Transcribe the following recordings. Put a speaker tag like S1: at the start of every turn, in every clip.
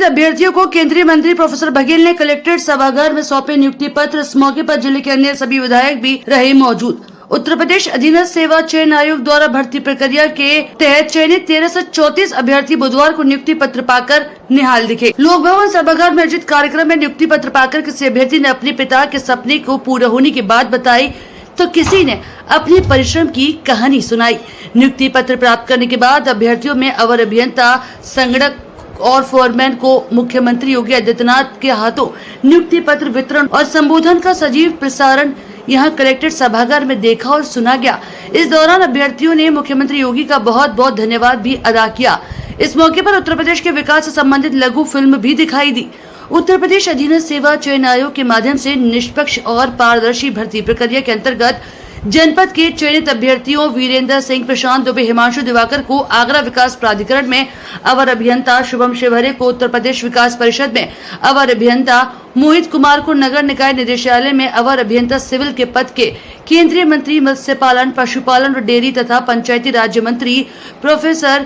S1: चयनित अभ्यर्थियों को केंद्रीय मंत्री प्रोफेसर बघेल ने कलेक्ट्रेट सभागार में सौंपे नियुक्ति पत्र। इस मौके पर जिले के अन्य सभी विधायक भी रहे मौजूद। उत्तर प्रदेश अधीनस्थ सेवा चयन आयोग द्वारा भर्ती प्रक्रिया के तहत चयनित 1334 अभ्यर्थी बुधवार को नियुक्ति पत्र पाकर निहाल दिखे। लोक भवन सभागार में आयोजित कार्यक्रम में नियुक्ति पत्र पाकर किसी अभ्यर्थी ने अपने पिता के सपने को पूरा होने की बात बताई तो किसी ने अपने परिश्रम की कहानी सुनाई। नियुक्ति पत्र प्राप्त करने के बाद अभ्यर्थियों में अवर अभियंता, संगणक और फोरमैन को मुख्यमंत्री योगी आदित्यनाथ के हाथों नियुक्ति पत्र वितरण और संबोधन का सजीव प्रसारण यहां कलेक्ट्रेट सभागार में देखा और सुना गया। इस दौरान अभ्यर्थियों ने मुख्यमंत्री योगी का बहुत बहुत धन्यवाद भी अदा किया। इस मौके पर उत्तर प्रदेश के विकास से संबंधित लघु फिल्म भी दिखाई दी। उत्तर प्रदेश अधीनस्थ सेवा चयन आयोग के माध्यम से निष्पक्ष और पारदर्शी भर्ती प्रक्रिया के अंतर्गत जनपद के चयनित अभ्यर्थियों वीरेंद्र सिंह, प्रशांत दुबे, हिमांशु दिवाकर को आगरा विकास प्राधिकरण में अवर अभियंता, शुभम शिवहरे को उत्तर प्रदेश विकास परिषद में अवर अभियंता, मोहित कुमार को नगर निकाय निदेशालय में अवर अभियंता सिविल के पद के केंद्रीय मंत्री मत्स्य पालन, पशुपालन और डेयरी तथा पंचायती राज्य मंत्री प्रोफेसर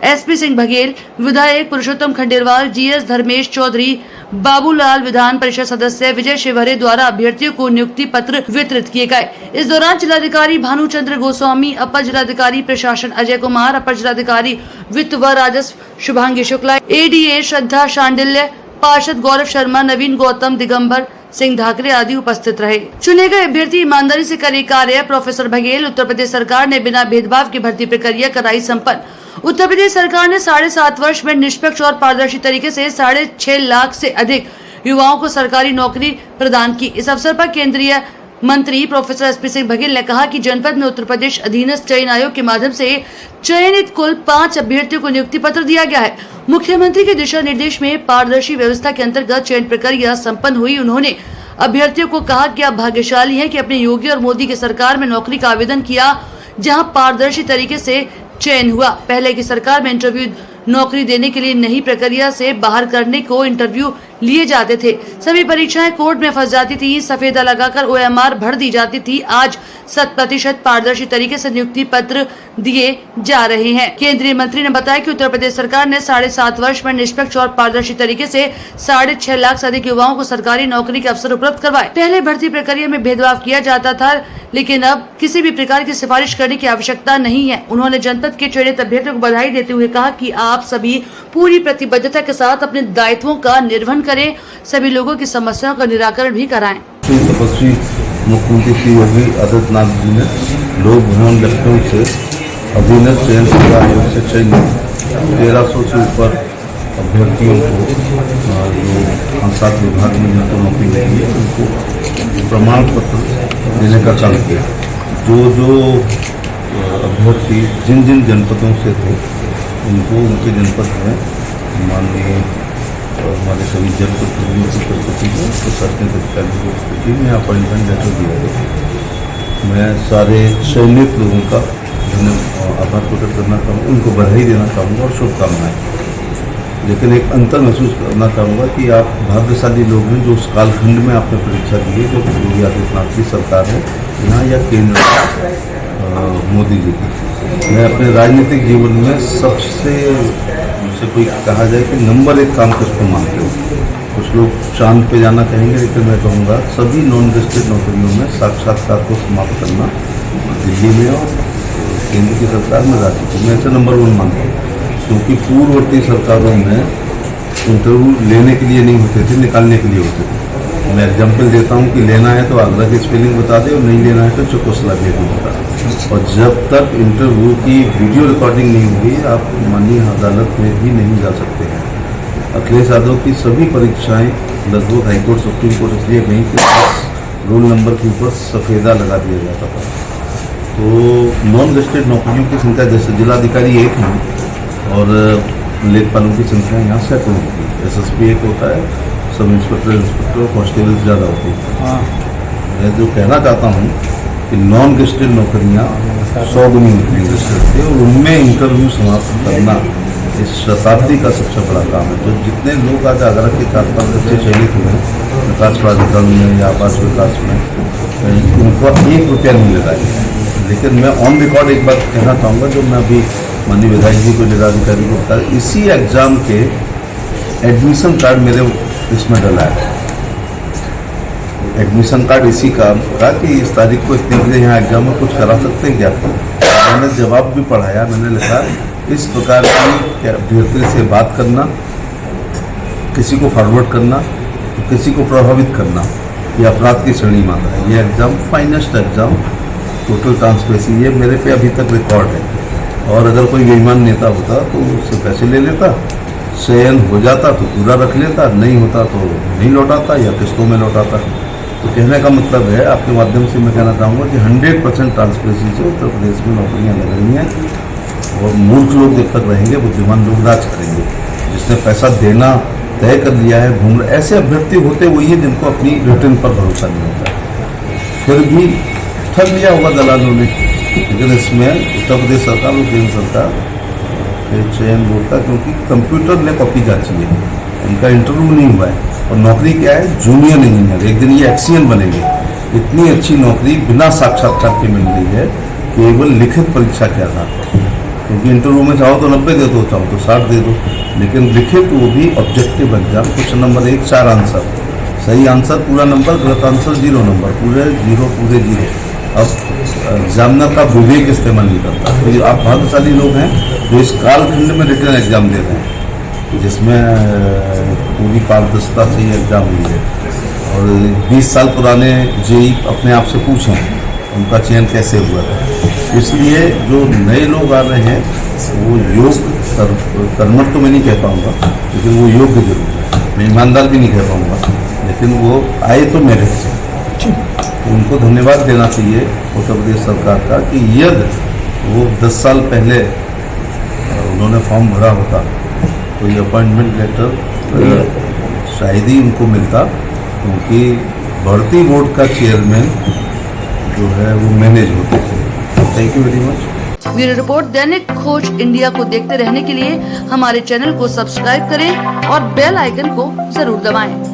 S1: एसपी सिंह बघेल, विधायक पुरुषोत्तम खंडेलवाल, जीएस धर्मेश चौधरी, बाबूलाल, विधान परिषद सदस्य विजय शिवहरे द्वारा अभ्यर्थियों को नियुक्ति पत्र वितरित किए गए। इस दौरान जिलाधिकारी भानुचंद्र गोस्वामी, अपर जिलाधिकारी प्रशासन अजय कुमार, अपर जिलाधिकारी वित्त व राजस्व शुभांगी शुक्ला, एडीए श्रद्धा शांडिल्य, पार्षद गौरव शर्मा, नवीन गौतम, दिगंबर सिंह धाकरे आदि उपस्थित रहे। चुने गए अभ्यर्थी ईमानदारी से करे कार्य। प्रोफेसर बघेल, उत्तर प्रदेश सरकार ने बिना भेदभाव की भर्ती प्रक्रिया कराई संपन्न। उत्तर प्रदेश सरकार ने 7.5 वर्ष में निष्पक्ष और पारदर्शी तरीके से 6.5 लाख से अधिक युवाओं को सरकारी नौकरी प्रदान की। इस अवसर पर केंद्रीय मंत्री प्रोफेसर एसपी सिंह बघेल ने कहा कि जनपद में उत्तर प्रदेश अधीनस्थ चयन आयोग के माध्यम से चयनित कुल 5 अभ्यर्थियों को नियुक्ति पत्र दिया गया है। मुख्यमंत्री के दिशा निर्देश में पारदर्शी व्यवस्था के अंतर्गत चयन प्रक्रिया संपन्न हुई। उन्होंने अभ्यर्थियों को कहा कि आप भाग्यशाली हैं कि अपने योगी और मोदी की सरकार में नौकरी का आवेदन किया, जहां पारदर्शी तरीके से चयन हुआ। पहले की सरकार में इंटरव्यू नौकरी देने के लिए नई प्रक्रिया से बाहर करने को इंटरव्यू लिए जाते थे। सभी परीक्षाएं कोर्ट में फंस जाती थी, सफेदा लगाकर OMR भर दी जाती थी। आज 100% पारदर्शी तरीके से नियुक्ति पत्र दिए जा रहे हैं। केंद्रीय मंत्री ने बताया कि उत्तर प्रदेश सरकार ने 7.5 वर्ष में निष्पक्ष और पारदर्शी तरीके से 6.5 लाख से अधिक युवाओं को सरकारी नौकरी के अवसर उपलब्ध करवाए। पहले भर्ती प्रक्रिया में भेदभाव किया जाता था, लेकिन अब किसी भी प्रकार की सिफारिश करने की आवश्यकता नहीं है। उन्होंने जनपद के चयनित अभ्यर्थियों को बधाई देते हुए कहा कि आप सभी पूरी प्रतिबद्धता के साथ अपने दायित्वों का निर्वहन करें, सभी लोगों की समस्याओं का निराकरण भी कराएं।
S2: तपस्वी मुख्यमंत्री श्री योगी आदित्यनाथ जी ने लोक भवन लखनऊ से अधीनस्थ चयन सेवा आयोग से चयनित 1300 से ऊपर अभ्यर्थियों को जो 5-7 विभाग में जिनको नौकरी मिली है उनको प्रमाण पत्र देने का काम किया। जो अभ्यर्थी जिन जिन जनपदों से थे उनको उनके जनपद में माननीय हमारे सभी जनपद प्रतिनिधियों की उपस्थिति में प्रशासनिक अधिकारियों की उपस्थिति में अपॉइंटमेंट लेटर दिया गया। मैं सारे चयनित लोगों का आभार प्रकट करना चाहूँगा, उनको बधाई देना चाहूँगा और शुभकामनाएं। लेकिन एक अंतर महसूस करना चाहूँगा कि आप भाग्यशाली लोग हैं जो उस कालखंड में आपने परीक्षा दी है, जो योगी आदित्यनाथ की सरकार है यहाँ या केंद्र मोदी जी की। मैं अपने राजनीतिक जीवन में सबसे मुझसे कोई कहा जाए कि नंबर 1 काम किसको मानते हो। कुछ लोग चांद पे जाना कहेंगे, लेकिन मैं कहूँगा सभी नॉन गेस्टेड नौकरियों में साक्षात्कार को समाप्त करना दिल्ली में और केंद्र की सरकार में राज्य में ऐसे नंबर 1 मानता हूँ। क्योंकि पूर्ववर्ती सरकारों में इंटरव्यू लेने के लिए नहीं होते थे, निकालने के लिए होते थे। मैं एग्जाम्पल देता हूँ कि लेना है तो आगरा की स्पेलिंग बता दे और नहीं लेना है तो चकोसला भी बता दे। और जब तक इंटरव्यू की वीडियो रिकॉर्डिंग नहीं हुई आप माननीय अदालत में भी नहीं जा सकते हैं। अखिलेश यादव की सभी परीक्षाएं लगभग हाईकोर्ट, सुप्रीम कोर्ट इसलिए गई कि रोल नंबर के ऊपर सफेदा लगा दिया जाता था। तो नॉन गेस्टेड नौकरियों की संख्या जैसे जिलाधिकारी 1 हैं और लेखपालों की संख्या यहाँ सैकड़ों होती है। SSP 1 होता है, सब इंस्पेक्टर, कांस्टेबल ज़्यादा होती है। मैं जो कहना चाहता हूँ कि नॉन गेस्टेड नौकरियाँ 100 गुनी होती हैं गेस्टेड से, और उनमें इंटरव्यू समाप्त करना इस शताब्दी का सबसे बड़ा काम है। तो जितने लोग आज आगरा के 4-5 बच्चे चयनित हुए हैं विकास प्राधिकरण में या आवास विकास में, उनको 1 रुपया नहीं लगा है। लेकिन मैं ऑन रिकॉर्ड एक बात कहना चाहूँगा, जो मैं अभी माननीय विधायक जी को, जिलाधिकारी को बता, इसी एग्ज़ाम के एडमिशन कार्ड मेरे इसमें डला है। एडमिशन कार्ड इसी काम का कि इस तारीख को इतने बजे यहाँ एग्जाम में कुछ करा सकते हैं क्या। मैंने जवाब भी पढ़ाया, मैंने लिखा इस प्रकार की अभ्यर्थी से बात करना, किसी को फॉरवर्ड करना, तो किसी को प्रभावित करना, ये अपराध की श्रेणी में आता है। ये exam finest exam, total transparency, ये मेरे पे अभी तक रिकॉर्ड है। और अगर कोई बेईमान नेता होता तो उससे पैसे ले लेता, चयन हो जाता तो पूरा रख लेता, नहीं होता तो नहीं लौटाता या किस्तों में लौटाता। तो कहने का मतलब है, आपके माध्यम से मैं कहना चाहूँगा कि 100% ट्रांसपेरेंसी से उत्तर प्रदेश में नौकरियाँ लग रही हैं और मूर्ख लोग जब तक रहेंगे बुद्धिमान लोग राज करेंगे। जिसने पैसा देना तय कर लिया है, घूम रहे ऐसे अभ्यर्थी होते वही है जिनको अपनी रिटर्न पर भरोसा नहीं होता, फिर भी ठग लिया होगा दलालों ने। लेकिन इसमें उत्तर प्रदेश सरकार और केंद्र सरकार के चयन बोर्ड का, क्योंकि कंप्यूटर ने कॉपी जांची है, इनका इंटरव्यू नहीं हुआ है। और नौकरी क्या है, जूनियर इंजीनियर, एक दिन ये एक्सीएन बनेंगे। इतनी अच्छी नौकरी बिना साक्षात्कार के मिल रही है, केवल लिखित परीक्षा के आधार पर। क्योंकि इंटरव्यू में चाहो तो 90 दे दो, चाहो तो 60 दे दो, लेकिन लिखित वो भी objective exam. Question number 1 4 answer, सही आंसर पूरा नंबर, गलत आंसर 0 नंबर, पूरे 0। अब एग्जामिनर का विवेक इस्तेमाल नहीं करता। तो आप भाग्यशाली लोग हैं जो इस कालखंड में रिटर्न एग्जाम दे रहे हैं, जिसमें पूरी पारदर्शिता से ये एग्जाम हुई है। और 20 साल पुराने जेई अपने आप से पूछें उनका चयन कैसे हुआ था। इसलिए जो नए लोग आ रहे हैं वो कर्मठ तो मैं नहीं कह पाऊँगा, लेकिन वो योग्य जरूर है। मैं ईमानदार भी नहीं कह पाऊँगा, लेकिन वो आए तो मेरिट से। उनको धन्यवाद देना चाहिए उत्तर प्रदेश सरकार का कि यदि वो 10 साल पहले उन्होंने फॉर्म भरा होता तो ये अपॉइंटमेंट लेटर शायद ही उनको मिलता, क्योंकि भर्ती बोर्ड का चेयरमैन जो है वो मैनेज होते थे। Thank you very much.
S1: Bureau report दैनिक खोज इंडिया को देखते रहने के लिए हमारे चैनल को सब्सक्राइब करें और बेल आइकन को जरूर दबाएं।